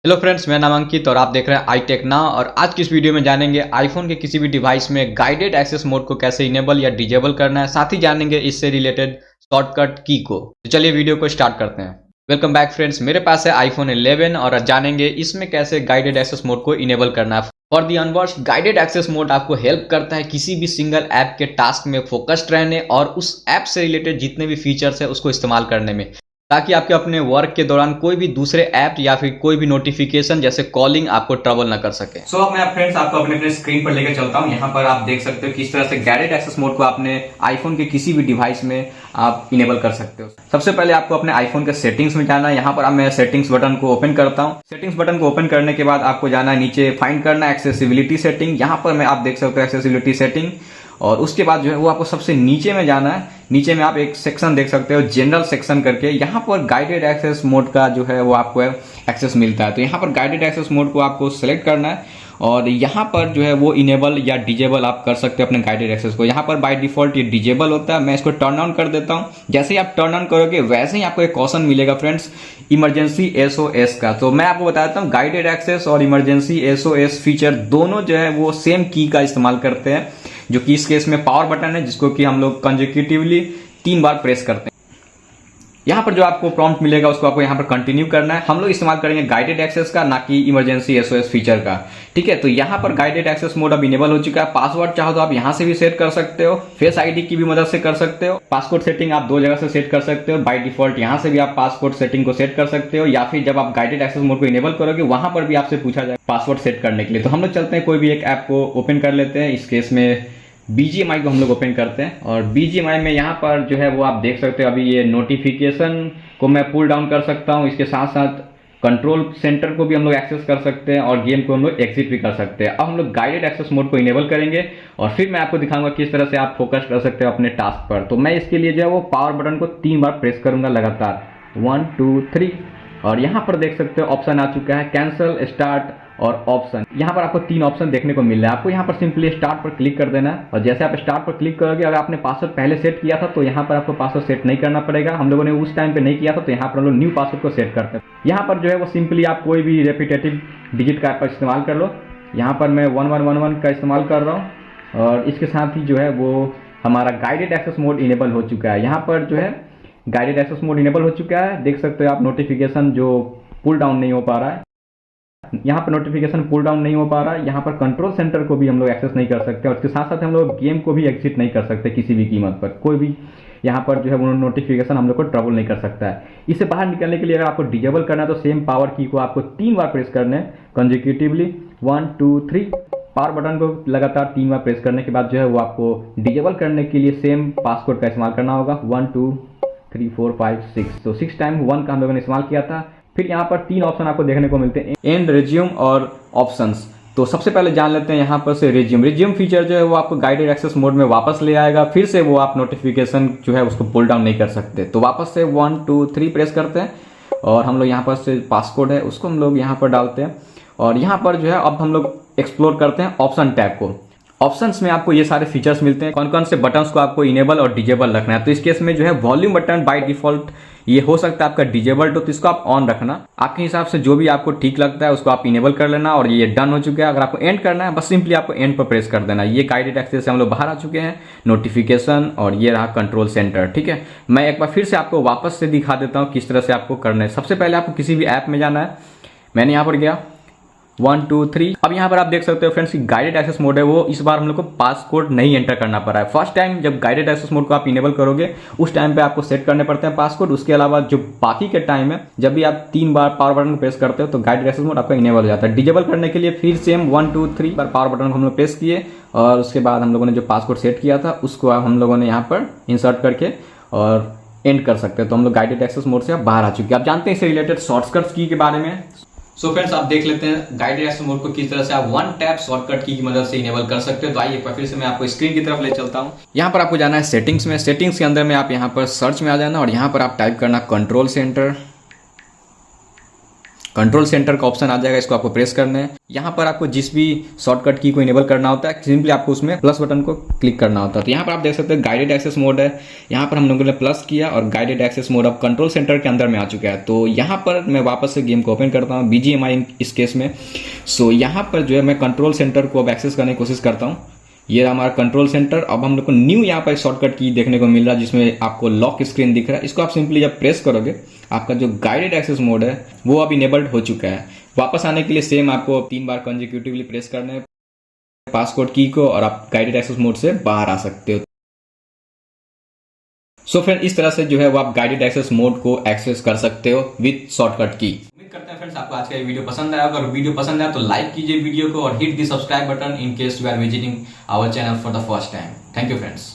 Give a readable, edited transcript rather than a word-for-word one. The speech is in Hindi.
हेलो फ्रेंड्स, मेरा नाम अंकित और आप देख रहे हैं आई टेक नाउ। और आज की इस वीडियो में जानेंगे आईफोन के किसी भी डिवाइस में गाइडेड एक्सेस मोड को कैसे इनेबल या डिजेबल करना है। साथ ही जानेंगे इससे रिलेटेड शॉर्टकट की को। तो चलिए वीडियो को स्टार्ट करते हैं। वेलकम बैक फ्रेंड्स, मेरे पास है आईफोन 11 और जानेंगे इसमें कैसे गाइडेड एक्सेस मोड को इनेबल करना है। For the unversed, guided access mode आपको हेल्प करता है किसी भी सिंगल ऐप के टास्क में फोकस्ड रहने और उस ऐप से रिलेटेड जितने भी फीचर्स है उसको इस्तेमाल करने में, ताकि आपके अपने वर्क के दौरान कोई भी दूसरे ऐप या फिर कोई भी नोटिफिकेशन जैसे कॉलिंग आपको ट्रबल ना कर सके। सो अब मैं फ्रेंड्स आपको अपने स्क्रीन पर लेकर चलता हूं। यहाँ पर आप देख सकते हो किस तरह से गाइडेड एक्सेस मोड को आपने आईफोन के किसी भी डिवाइस में आप इनेबल कर सकते हो। सबसे पहले आपको अपने आईफोन के सेटिंग्स में जाना है। यहाँ पर मैं सेटिंग्स बटन को ओपन करता हूँ। सेटिंग्स बटन को ओपन करने के बाद आपको जाना है नीचे, फाइंड करना है एक्सेसिबिलिटी सेटिंग। यहाँ पर आप देख सकते हो एक्सेसिबिलिटी सेटिंग, और उसके बाद जो है वो आपको सबसे नीचे में जाना है। नीचे में आप एक सेक्शन देख सकते हो, जनरल सेक्शन करके। यहाँ पर गाइडेड एक्सेस मोड का जो है वो आपको एक्सेस मिलता है। तो यहाँ पर गाइडेड एक्सेस मोड को आपको सेलेक्ट करना है और यहाँ पर जो है वो इनेबल या डिजेबल आप कर सकते हो अपने गाइडेड एक्सेस को। यहाँ पर बाय डिफॉल्ट ये डिजेबल होता है। मैं इसको टर्न ऑन कर देता हूँ। जैसे ही आप टर्न ऑन करोगे वैसे ही आपको एक क्वेश्चन मिलेगा फ्रेंड्स, इमरजेंसी एसओएस का। तो मैं आपको बता देता हूँ, गाइडेड एक्सेस और इमरजेंसी एसओएस फीचर दोनों जो है वो सेम की का इस्तेमाल करते हैं, जो कि इस केस में पावर बटन है, जिसको कि हम लोग कंसेक्यूटिवली 3 बार प्रेस करते हैं। यहाँ पर जो आपको प्रॉम्प्ट मिलेगा उसको आपको यहाँ पर कंटिन्यू करना है। हम लोग इस्तेमाल करेंगे गाइडेड एक्सेस का, ना कि इमरजेंसी एसओएस फीचर का। ठीक है, तो यहाँ पर गाइडेड एक्सेस मोड अब इनेबल हो चुका है। पासवर्ड चाहो तो आप यहाँ से भी सेट कर सकते हो, फेस आईडी की भी मदद से कर सकते हो। पासवर्ड सेटिंग आप 2 जगह से सेट कर सकते हो। बाय डिफॉल्ट यहाँ से भी आप पासवर्ड सेटिंग को सेट कर सकते हो, या फिर जब आप गाइडेड एक्सेस मोड को इनेबल करोगे वहां पर भी आपसे पूछा जाए पासवर्ड सेट करने के लिए। तो हम लोग चलते हैं, कोई भी एक ऐप को ओपन कर लेते हैं। इस केस में BGMI को हम लोग ओपन करते हैं, और BGMI में यहाँ पर जो है वो आप देख सकते हो, अभी ये नोटिफिकेशन को मैं पुल डाउन कर सकता हूँ। इसके साथ साथ कंट्रोल सेंटर को भी हम लोग एक्सेस कर सकते हैं और गेम को हम लोग एग्जिट भी कर सकते हैं। अब हम लोग गाइडेड एक्सेस मोड को इनेबल करेंगे और फिर मैं आपको दिखाऊंगा किस तरह से आप फोकस कर सकते हो अपने टास्क पर। तो मैं इसके लिए जो है वो पावर बटन को 3 बार प्रेस करूंगा लगातार, 1 2 3। और यहाँ पर देख सकते हो ऑप्शन आ चुका है, कैंसल, स्टार्ट और ऑप्शन। यहाँ पर आपको 3 ऑप्शन देखने को मिल रहा है। आपको यहाँ पर सिंपली स्टार्ट पर क्लिक कर देना है, और जैसे आप स्टार्ट पर क्लिक करोगे, अगर आपने पासवर्ड पहले सेट किया था तो यहाँ पर आपको पासवर्ड सेट नहीं करना पड़ेगा। हम लोगों ने उस टाइम पे नहीं किया था, तो यहाँ पर हम लोग न्यू पासवर्ड को सेट करते हैं। यहाँ पर जो है वो सिंपली आप कोई भी रेपिटेटिव डिजिट का इस्तेमाल कर लो। यहाँ पर मैं 1111 का इस्तेमाल कर रहा हूँ, और इसके साथ ही जो है वो हमारा गाइडेड एक्सेस मोड इनेबल हो चुका है। यहाँ पर जो है गाइडेड एक्सेस मोड इनेबल हो चुका है। देख सकते हो आप नोटिफिकेशन जो पुल डाउन नहीं हो पा रहा है, यहाँ पर नोटिफिकेशन पुल डाउन नहीं हो पा रहा है। यहाँ पर कंट्रोल सेंटर को भी हम लोग एक्सेस नहीं कर सकते, और इसके साथ साथ हम लोग गेम को भी एग्जिट नहीं कर सकते किसी भी कीमत पर। कोई भी यहाँ पर जो है वो नोटिफिकेशन हम लोग को ट्रबल नहीं कर सकता है। इससे बाहर निकलने के लिए अगर आपको डिजेबल करना है तो सेम पावर की को आपको 3 बार प्रेस करना है कंसेक्यूटिवली, 1 2 3। पावर बटन को लगातार 3 बार प्रेस करने के बाद जो है वो आपको डिजेबल करने के लिए सेम पासवर्ड का इस्तेमाल करना होगा, 1 2 3 4 5 6। तो 6 टाइम 1 का हम लोगों ने इस्तेमाल किया था। फिर यहाँ पर 3 ऑप्शन आपको देखने को मिलते हैं, एंड, रिज्यूम और ऑप्शंस। तो सबसे पहले जान लेते हैं यहाँ पर से रिज्यूम फीचर जो है वो आपको गाइडेड एक्सेस मोड में वापस ले आएगा। फिर से वो आप नोटिफिकेशन जो है उसको पुल डाउन नहीं कर सकते। तो वापस से 1 2 3 प्रेस करते हैं, और हम लोग यहाँ पर से पासकोड है उसको हम लोग यहाँ पर डालते हैं, और यहाँ पर जो है अब हम लोग एक्सप्लोर करते हैं ऑप्शन टैब को। ऑप्शंस में आपको ये सारे फीचर्स मिलते हैं, कौन कौन से बटन्स को आपको इनेबल और डिजेबल रखना है। तो इस केस में जो है वॉल्यूम बटन बाय डिफॉल्ट ये हो सकता है आपका डिजेबल्ड, तो इसको आप ऑन रखना। आपके हिसाब से जो भी आपको ठीक लगता है उसको आप इनेबल कर लेना, और ये डन हो चुका है। अगर आपको एंड करना है बस सिंपली आपको एंड पर प्रेस कर देना। ये गाइडेड एक्सेस से हम लोग बाहर आ चुके हैं, नोटिफिकेशन और ये रहा कंट्रोल सेंटर। ठीक है, मैं एक बार फिर से आपको वापस से दिखा देता हूँ किस तरह से आपको करना है। सबसे पहले आपको किसी भी ऐप में जाना है। मैंने यहाँ पर गया, 1 2 3। अब यहाँ पर आप देख सकते हो फ्रेंड्स की गाइडेड एक्सेस मोड है वो इस बार हम लोग को पासकोड नहीं एंटर करना पड़ा है। फर्स्ट टाइम जब गाइडेड एक्सेस मोड को आप इनेबल करोगे उस टाइम पे आपको सेट करने पड़ते हैं पासकोड। उसके अलावा जो बाकी के टाइम है, जब भी आप 3 बार पावर बटन को प्रेस करते हो तो गाइडेड एक्सेस मोड आपका इनेबल हो जाता है। डिजेबल करने के लिए फिर सेम 1 2 3 बार पावर बटन को हम लोग प्रेस किए, और उसके बाद हम लोगों ने जो पासकोड सेट किया था उसको हम लोगों ने यहाँ पर इंसर्ट करके और एंड कर सकते हैं। तो हम लोग गाइडेड एक्सेस मोड से बाहर आ चुके हैं। आप जानते हैं इससे रिलेटेड शॉर्टकट्स की के बारे में। सो फ्रेंड्स, आप देख लेते हैं गाइडेड एक्सेस मोड को किस तरह से आप 1 टैप शॉर्टकट की मदद से इनेबल कर सकते हो। तो आइए एक बार फिर से मैं आपको स्क्रीन की तरफ ले चलता हूं। यहाँ पर आपको जाना है सेटिंग्स में। सेटिंग्स के अंदर में आप यहाँ पर सर्च में आ जाना, और यहाँ पर आप टाइप करना कंट्रोल सेंटर। कंट्रोल सेंटर का ऑप्शन आ जाएगा, इसको आपको प्रेस करना है। यहाँ पर आपको जिस भी शॉर्टकट की को इनेबल करना होता है, सिंपली आपको उसमें प्लस बटन को क्लिक करना होता है। तो यहाँ पर आप देख सकते हैं गाइडेड एक्सेस मोड है, यहाँ पर हम लोगों ने प्लस किया और गाइडेड एक्सेस मोड अब कंट्रोल सेंटर के अंदर में आ चुका है। तो यहाँ पर मैं वापस से गेम को ओपन करता हूँ, BGMI इस केस में। सो यहाँ पर जो है मैं कंट्रोल सेंटर को अब एक्सेस करने की कोशिश करता हूँ। ये रहा हमारा कंट्रोल सेंटर। अब हम लोग को न्यू यहाँ पर शॉर्टकट की देखने को मिल रहा है, जिसमें आपको लॉक स्क्रीन दिख रहा है। इसको आप सिंपली जब प्रेस करोगे, आपका जो गाइडेड एक्सेस मोड है वो अब इनेबल्ड हो चुका है। वापस आने के लिए सेम आपको 3 बार कंसेक्यूटिवली प्रेस करना है पासकोड की को, और आप गाइडेड एक्सेस मोड से बाहर आ सकते हो। सो फ्रेंड, इस तरह से जो है वो आप गाइडेड एक्सेस मोड को एक्सेस कर सकते हो विद शॉर्टकट की। उम्मीद करते हैं फ्रेंड्स आपको आज का ये वीडियो पसंद आया। अगर वीडियो पसंद आया तो लाइक कीजिए वीडियो को और hit the subscribe button in case you are visiting our channel for the first time. Thank you friends.